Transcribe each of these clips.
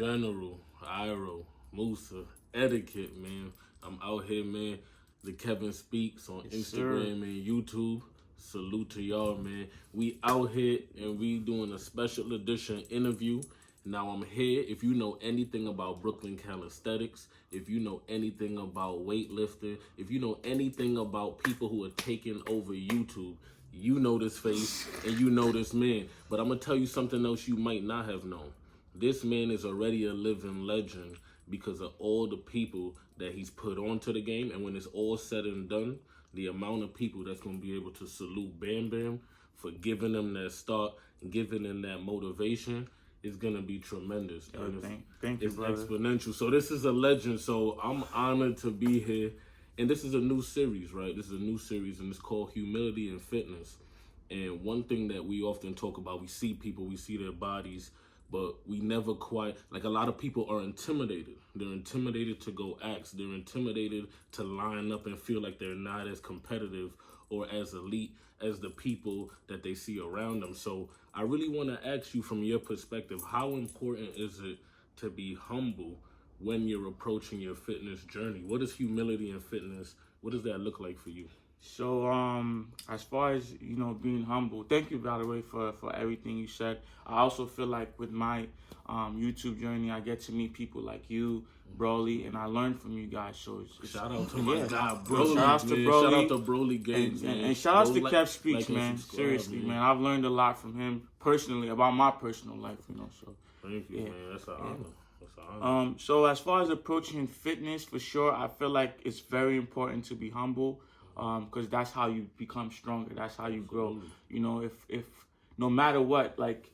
General, Iro, Musa, Etiquette, man. I'm out here, man. The Kevin Speaks on Yes, sir. Instagram and YouTube. Salute to y'all, man. We out here and we doing a special edition interview. Now I'm here. If you know anything about Brooklyn calisthenics, if you know anything about weightlifting, if you know anything about people who are taking over YouTube, you know this face and you know this man. But I'm gonna tell you something else you might not have known. This man is already a living legend because of all the people that he's put onto the game. And when it's all said and done, the amount of people that's going to be able to salute Bam Bam for giving them that start, giving them that motivation is going to be tremendous. Yo, And thank you, it's brother. exponential. So this is a legend. So I'm honored to be here. And this is a new series, right? This is a new series, and it's called Humility and Fitness. And one thing that we often talk about, we see people, we see their bodies, but we never quite, like a lot of people are intimidated. They're intimidated to go ask. They're intimidated to line up and feel like they're not as competitive or as elite as the people that they see around them. So I really want to ask you from your perspective, how important is it to be humble when you're approaching your fitness journey? What is humility and fitness? What does that look like for you? So, as far as being humble, thank you by the way for everything you said. I also feel like with my YouTube journey, I get to meet people like you, Broly, and I learn from you guys. So Shout out to my guy, Broly. Shout out to man. Broly. Shout out to Broly Games, man. And shout outs to Go Kev Speaks, and man. subscribe, Seriously, man. I've learned a lot from him personally about my personal life, So Thank you, yeah. man. That's an honor. That's an honor. So as far as approaching fitness, for sure, I feel like it's very important to be humble, because that's how you become stronger. That's how you grow. If no matter what, like,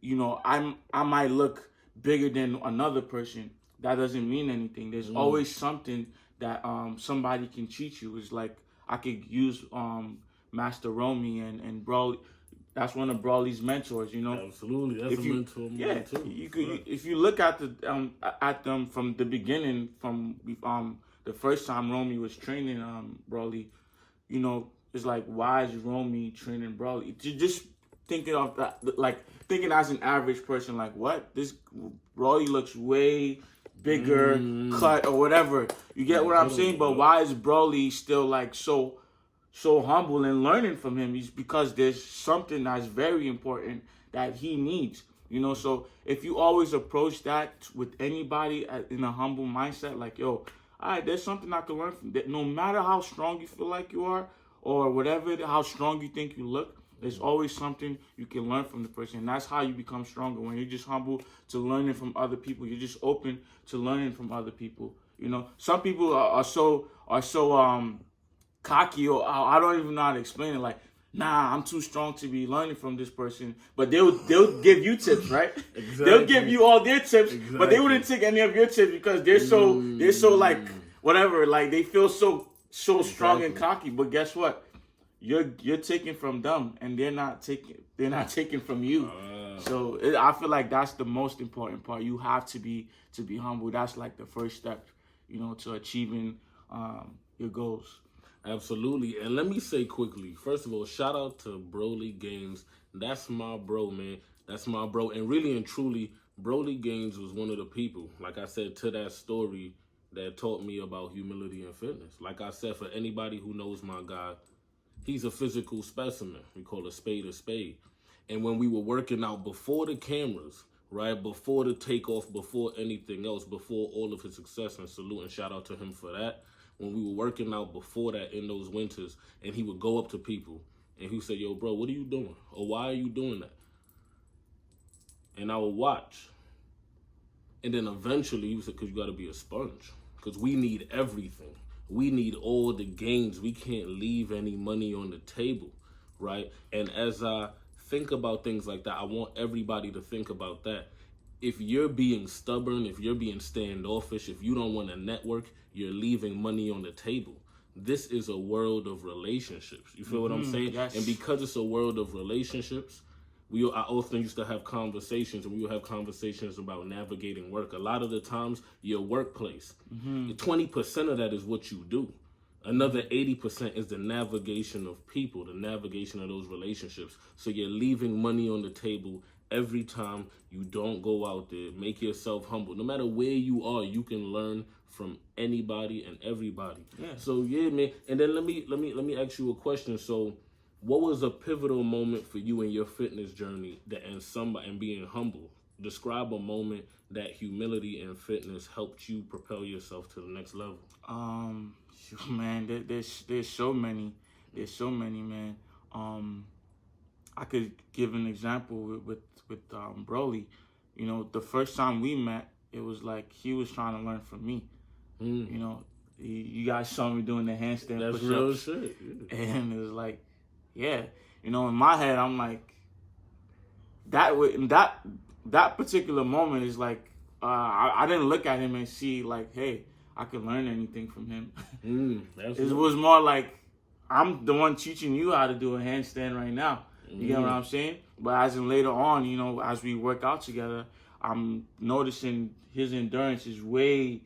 I might look bigger than another person. That doesn't mean anything. There's always something that somebody can teach you. It's like I could use Master Romy and Brawley. That's one of Brawley's mentors, Absolutely, that's if a you, mentor of yeah, mine too. if you look at them from the beginning, from the first time Romy was training Broly, it's like, why is Romy training Broly? Just thinking of that, like thinking as an average person, like, what, this Broly looks way bigger, cut or whatever. You get what I'm saying? But why is Broly still like so humble and learning from him? Is because there's something that's very important that he needs. So if you always approach that with anybody in a humble mindset, like, yo, all right, there's something I can learn from that. No matter how strong you feel like you are, or whatever, how strong you think you look, there's always something you can learn from the person. And that's how you become stronger. When you're just humble to learning from other people, you're just open to learning from other people. Some people are so cocky, or I don't even know how to explain it. Like, nah, I'm too strong to be learning from this person. But they'll give you tips, right? Exactly. They'll give you all their tips, but they wouldn't take any of your tips because they're so like whatever. Like, they feel so strong and cocky. But guess what? You're taking from them, and they're not taking from you. So I feel like that's the most important part. You have to be humble. That's like the first step, to achieving your goals. Absolutely. And let me say quickly, first of all, shout out to Broly Games. That's my bro, man. That's my bro. And really and truly, Broly Games was one of the people, like I said, to that story that taught me about humility and fitness. Like I said, for anybody who knows my guy, he's a physical specimen. We call a spade a spade. And when we were working out before the cameras, right, before the takeoff, before anything else, before all of his success, and salute and shout out to him for that, when we were working out before that in those winters, and he would go up to people and he would say, yo, bro, what are you doing? Or why are you doing that? And I would watch. And then eventually he would say, because you got to be a sponge. Because we need everything. We need all the gains. We can't leave any money on the table, right? And as I think about things like that, I want everybody to think about that. If you're being stubborn, if you're being standoffish, if you don't want to network, you're leaving money on the table. This is a world of relationships. You feel what I'm saying? Yes. And because it's a world of relationships, I often used to have conversations, and we would have conversations about navigating work. A lot of the times, your workplace, 20% of that is what you do. Another 80% is the navigation of people, the navigation of those relationships. So you're leaving money on the table every time. You don't go out there. Make yourself humble. No matter where you are, you can learn from anybody and everybody. Yeah. So yeah, man. And then let me ask you a question. So, what was a pivotal moment for you in your fitness journey and being humble? Describe a moment that humility and fitness helped you propel yourself to the next level. Man, there's so many. There's so many, man. I could give an example with Broly. You know, the first time we met, it was like he was trying to learn from me. You know, you guys saw me doing the handstand That's push-ups, real shit. Yeah. and it was like, yeah, you know, in my head, I'm like, that particular moment is like, I didn't look at him and see like, hey, I could learn anything from him. It was more like, I'm the one teaching you how to do a handstand right now. You get what I'm saying? But as in later on, you know, as we work out together, I'm noticing his endurance is way,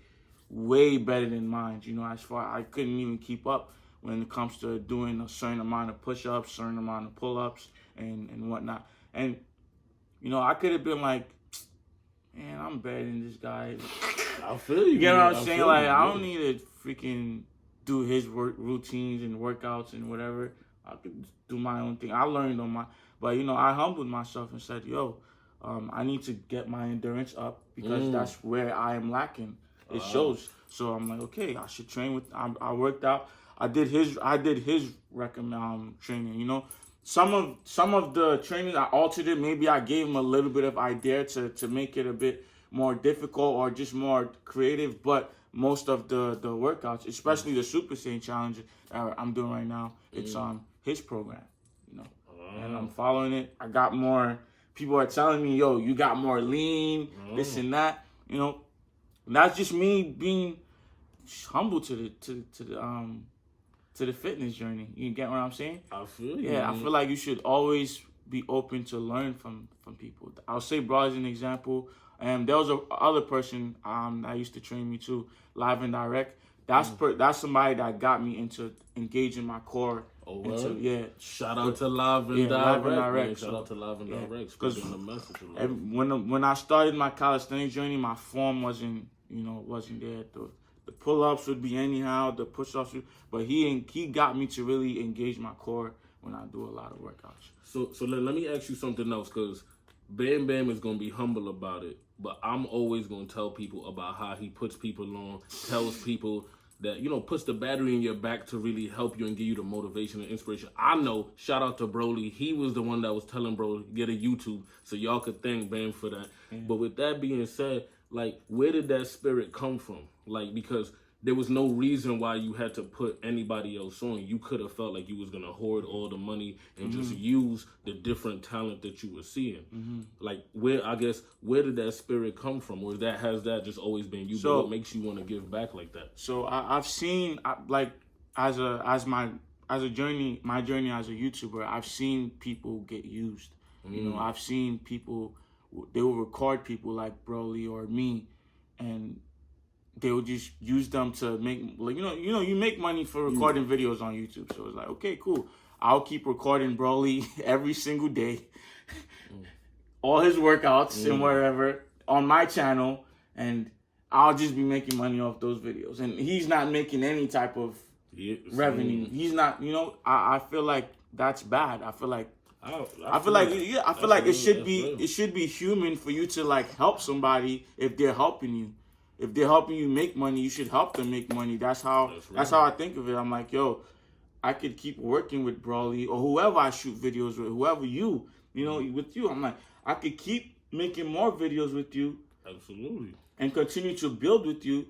way better than mine. You know, as far I couldn't even keep up when it comes to doing a certain amount of push-ups, certain amount of pull-ups, and whatnot. And, you know, I could have been like, man, I'm better than this guy. I feel you. You get what man. I'm saying? Like, I don't need to freaking do his work routines and workouts and whatever. I could do my own thing. I learned on my, but you know, I humbled myself and said, yo, I need to get my endurance up because that's where I am lacking. It shows. So I'm like, okay, I should train with. I worked out. I did his recommend training. You know, some of the training I altered it. Maybe I gave him a little bit of idea to make it a bit more difficult or just more creative. But most of the workouts, especially the Super Saiyan Challenge I'm doing right now, it's his program. You know, and I'm following it. I got more. People are telling me, yo, you got more lean, this and that. You know, and that's just me being humble to the fitness journey. You get what I'm saying? I feel you. Yeah, I feel like you should always be open to learn from people. I'll say bro as an example. There was a other person that used to train me too, Live and Direct. That's somebody that got me into engaging my core. Oh, Shout out to Live and Direct. Shout out to Live and Direct. Because the when I started my calisthenics journey, my form wasn't there. The pull-ups would be anyhow, the push-ups, but he got me to really engage my core when I do a lot of workouts. So let me ask you something else, because Bam Bam is going to be humble about it, but I'm always going to tell people about how he puts people on, tells people that, you know, puts the battery in your back to really help you and give you the motivation and inspiration. I know, shout out to Broly, he was the one that was telling bro, get a YouTube, so y'all could thank Bam for that. But with that being said, like, where did that spirit come from? Like, because there was no reason why you had to put anybody else on. You could have felt like you was going to hoard all the money and just use the different talent that you were seeing. Like, where did that spirit come from? Or has that just always been you? But what makes you want to give back like that? So I've seen, like, my journey as a YouTuber, I've seen people get used. You know, I've seen people, they will record people like Broly or me, and they would just use them to make, like, you make money for recording videos on YouTube. So it's like, okay, cool. I'll keep recording Broly every single day, all his workouts and whatever on my channel, and I'll just be making money off those videos. And he's not making any type of revenue. He's not, I feel like that's bad. I feel like it should be human for you to, like, help somebody if they're helping you. If they're helping you make money, you should help them make money. That's how I think of it. I'm like, yo, I could keep working with Broly or whoever I shoot videos with, whoever with you. I'm like, I could keep making more videos with you. Absolutely. And continue to build with you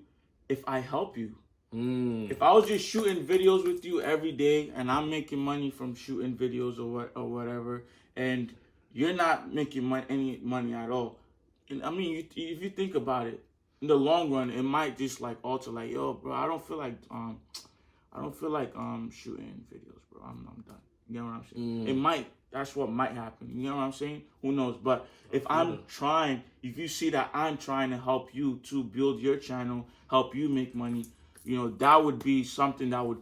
if I help you. If I was just shooting videos with you every day and I'm making money from shooting videos or whatever, and you're not making any money at all, and I mean, if you think about it, in the long run, it might just, like, alter, like, yo, bro, I don't feel like shooting videos, bro. I'm done. You know what I'm saying? It might. That's what might happen. You know what I'm saying? Who knows? But if you see that I'm trying to help you to build your channel, help you make money, that would be something that will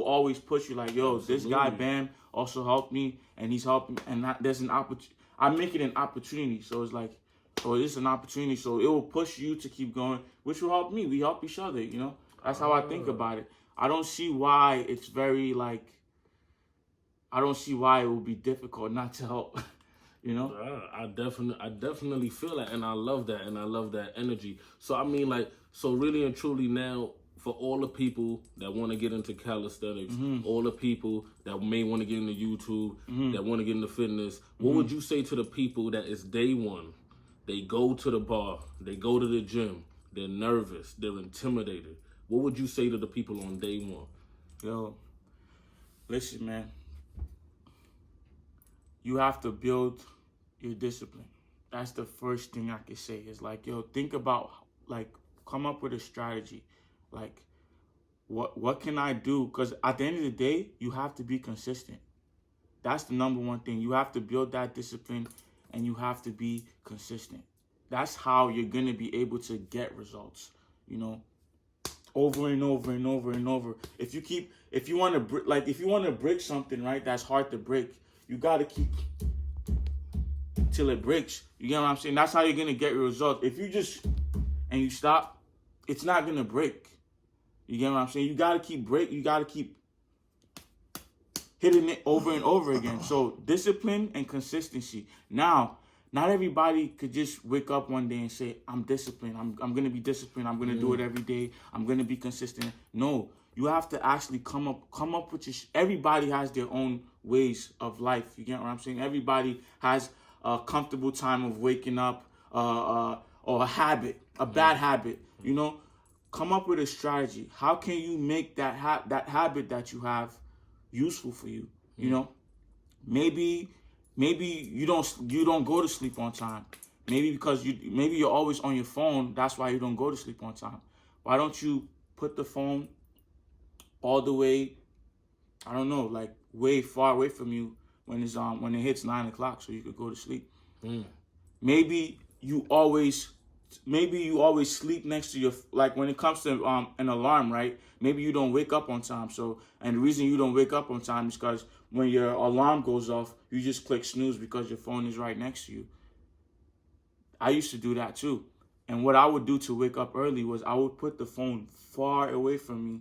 always push you, like, yo, this guy Bam also helped me, and he's helping, and there's an I make it an opportunity. So it's like, oh, it's an opportunity. So it will push you to keep going, which will help me. We help each other, you know? That's how I think about it. I don't see why it's very like, I don't see why it would be difficult not to help, you know? I definitely feel that, and I love that, and I love that energy. So I mean, like, so really and truly now, for all the people that want to get into calisthenics, all the people that may want to get into YouTube, that want to get into fitness, what would you say to the people that is day one? They go to the bar, they go to the gym, they're nervous, they're intimidated. What would you say to the people on day one? Yo, listen, man. You have to build your discipline. That's the first thing I can say. Is like, yo, think about, like, come up with a strategy. Like, what can I do? Because at the end of the day, you have to be consistent. That's the number one thing. You have to build that discipline, and you have to be consistent. That's how you're gonna be able to get results. You know, over and over and over and over. If you want to break something, right, that's hard to break, you gotta keep till it breaks. You get what I'm saying? That's how you're gonna get your results. If you just and you stop, it's not gonna break. You get what I'm saying? You gotta keep hitting it over and over again. So discipline and consistency. Now, not everybody could just wake up one day and say, I'm disciplined. I'm gonna be disciplined. I'm gonna do it every day. I'm gonna be consistent. No, you have to actually come up with your. Everybody has their own ways of life. You get what I'm saying? Everybody has a comfortable time of waking up, or a habit, a bad habit. You know, come up with a strategy. How can you make that habit that you have useful for you? You know, maybe you don't go to sleep on time. Maybe because you're always on your phone. That's why you don't go to sleep on time. Why don't you put the phone all the way, I don't know, like way far away from you when it hits 9 o'clock, so you could go to sleep. Maybe you always sleep next to your, like when it comes to an alarm, right? Maybe you don't wake up on time. So, and the reason you don't wake up on time is because when your alarm goes off, you just click snooze because your phone is right next to you. I used to do that too. And what I would do to wake up early was I would put the phone far away from me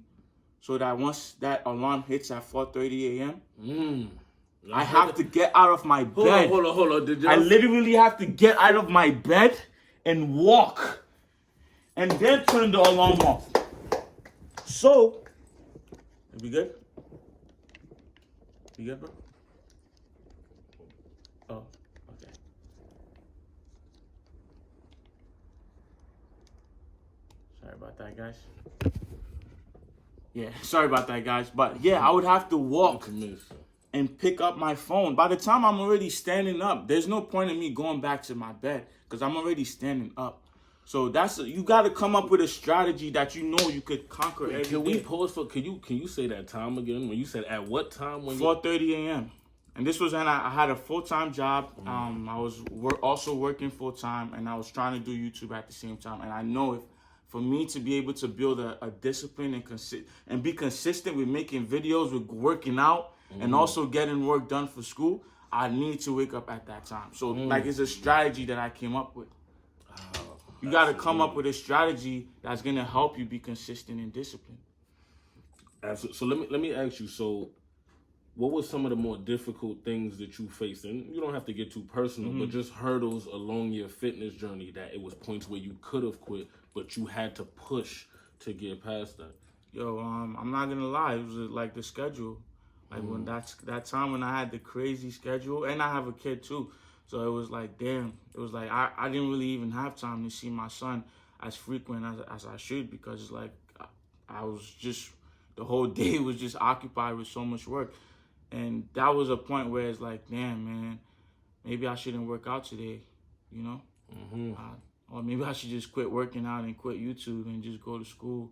so that once that alarm hits at 4:30 a.m., I have to get out of my bed. Hold on. I literally have to get out of my bed and walk and then turn the alarm off. So, we good? You good, bro? Oh, okay. Sorry about that, guys. Yeah, sorry about that, guys. But yeah, I would have to walk and pick up my phone. By the time I'm already standing up, there's no point in me going back to my bed because I'm already standing up. So you got to come up with a strategy that you know you could conquer every Can day. we pause for? Can you say that time again? When you said at what time? 4:30 a.m. And this was when I had a full-time job. I was also working full-time, and I was trying to do YouTube at the same time. And I know for me to be able to build a discipline and be consistent with making videos, with working out, and also getting work done for school, I need to wake up at that time. So like it's a strategy that I came up with. You got to come up with a strategy that's going to help you be consistent and disciplined. Absolutely. So let me ask you, so what were some of the more difficult things that you faced? And you don't have to get too personal, but just hurdles along your fitness journey that it was points where you could have quit, but you had to push to get past that. Yo, I'm not going to lie. It was like the schedule. Like when that time when I had the crazy schedule, and I have a kid too. So it was like, damn, it was like I didn't really even have time to see my son as frequent as I should, because it's like I was just, the whole day was just occupied with so much work. And that was a point where it's like, damn, man, maybe I shouldn't work out today, you know? Or maybe I should just quit working out and quit YouTube and just go to school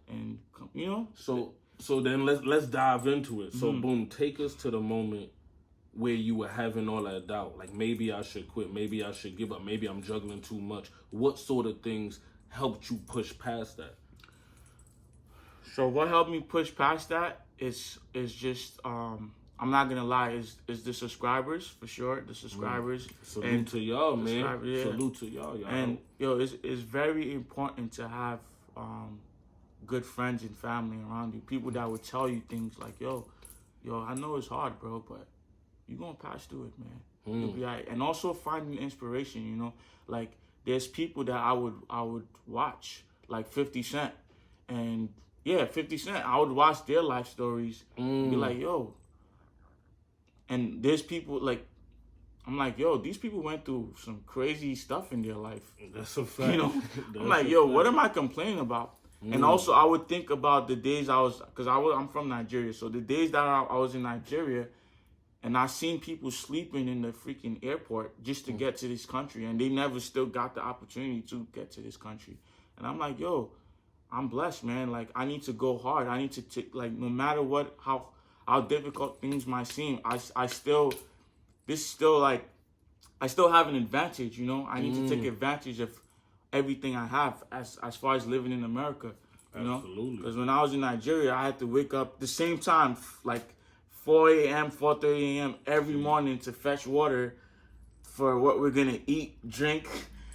and, you know? So then let's dive into it. So boom, take us to the moment where you were having all that doubt, like maybe I should quit, maybe I should give up, maybe I'm juggling too much. What sort of things helped you push past that? So what helped me push past that is just I'm not gonna lie, is the subscribers for sure. The subscribers. Salute to y'all, man. Yeah. Salute to y'all. And yo, it's very important to have good friends and family around you. People that would tell you things like, yo, I know it's hard, bro, but you're gonna pass through it, man. You'll be all right. And also finding inspiration, you know. Like there's people that I would watch, like 50 Cent. And yeah, 50 Cent, I would watch their life stories and be like, yo. And there's people like, I'm like, yo, these people went through some crazy stuff in their life. That's a fact. You know, I'm like, yo, what am I complaining about? And also, I would think about the days I'm from Nigeria. So the days that I was in Nigeria, and I seen people sleeping in the freaking airport just to get to this country, and they never still got the opportunity to get to this country. And I'm like, yo, I'm blessed, man. Like, I need to go hard. I need to take, like, no matter what, how difficult things might seem, I still have an advantage, you know. I need to take advantage of everything I have as far as living in America, you know. Because when I was in Nigeria, I had to wake up the same time, like 4 a.m., 4:30 a.m. every morning to fetch water for what we're gonna eat, drink,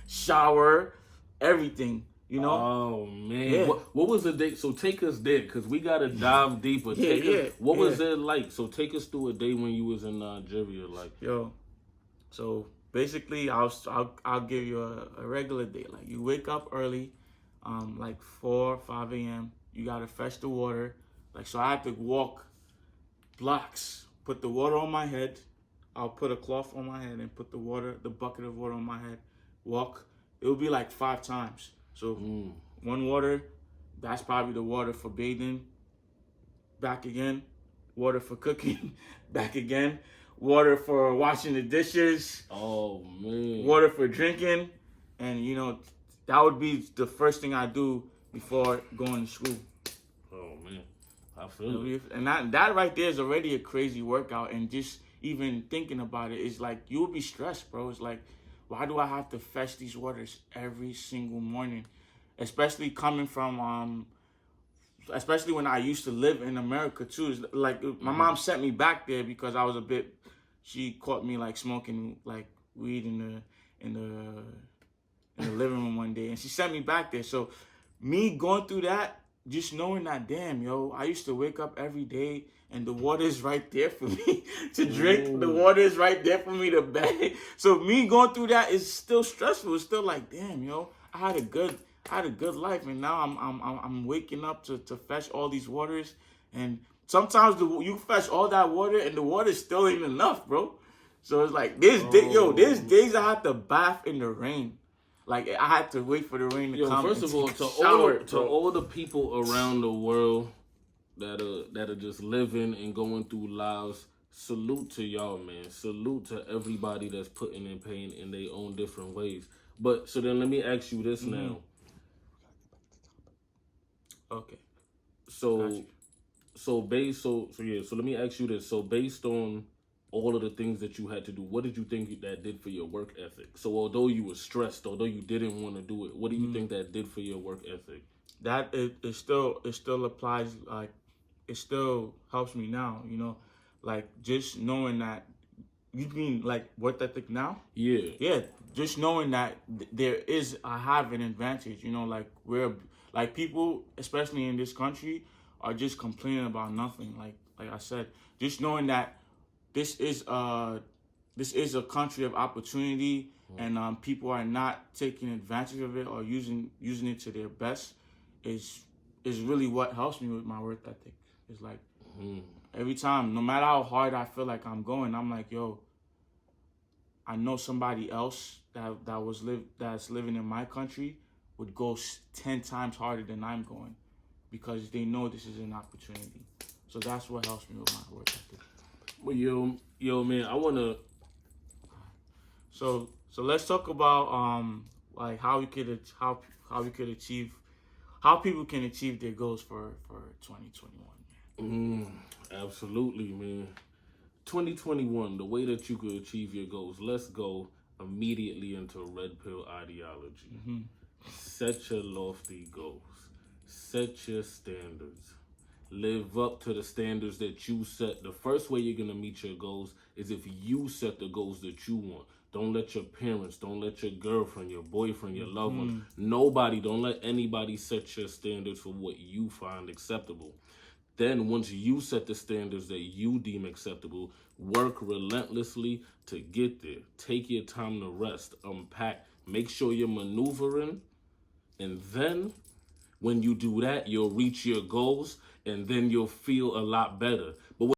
shower, everything. You know? Oh man, yeah. What was the day? So take us there, cause we gotta dive deeper. What was it like? So take us through a day when you was in Nigeria, like. Yo, so basically, I'll give you a regular day. Like you wake up early, like 4, 5 a.m. You gotta fetch the water. Like so, I had to walk blocks, put the water on my head. I'll put a cloth on my head and put the bucket of water on my head. Walk. It would be like 5 times. So one water, that's probably the water for bathing. Back again, water for cooking. Back again, water for washing the dishes. Oh man. Water for drinking, and you know that would be the first thing I do before going to school. Oh man, I feel it. And that right there is already a crazy workout, and just even thinking about it is like you'll be stressed, bro. It's like, why do I have to fetch these waters every single morning? Especially coming from, especially when I used to live in America too. It's like my mom sent me back there because I was she caught me like smoking like weed in the living room one day, and she sent me back there. So me going through that, just knowing that, damn, yo, I used to wake up every day and the water is right there for me to drink. The water is right there for me to bathe. So me going through that is still stressful. It's still like, damn, yo, I had a good life, and now I'm waking up to fetch all these waters, and sometimes you fetch all that water and the water still ain't enough, bro. So it's like there's days I had to bath in the rain. Like I had to wait for the rain to come. First of all, to all the people around the world that are just living and going through lives, salute to y'all, man. Salute to everybody that's putting in pain in their own different ways. But so then let me ask you this now. Okay. So let me ask you this. So based on all of the things that you had to do, what did you think that did for your work ethic? So although you were stressed, although you didn't want to do it, what do you think that did for your work ethic? That it still applies. Like it still helps me now, you know, like just knowing that. You mean like work ethic now? Yeah, just knowing that I have an advantage, you know, like like people, especially in this country, are just complaining about nothing. Like I said, just knowing that this is a country of opportunity, and people are not taking advantage of it or using it to their best is really what helps me with my work ethic. It's like every time, no matter how hard I feel like I'm going, I'm like, yo, I know somebody else that's living in my country would go 10 times harder than I'm going because they know this is an opportunity. So that's what helps me with my work ethic. Well, yo, man, I wanna. So let's talk about like how people can achieve their goals for 2021. Absolutely, man. 2021, the way that you could achieve your goals. Let's go immediately into red pill ideology. Set your lofty goals. Set your standards. live up to the standards that you set. The first way you're gonna meet your goals is if you set the goals that you want. Don't let your parents, don't let your girlfriend, your boyfriend, your loved one, nobody, don't let anybody set your standards for what you find acceptable. Then once you set the standards that you deem acceptable, work relentlessly to get there. Take your time to rest, unpack, make sure you're maneuvering, and then when you do that, you'll reach your goals and then you'll feel a lot better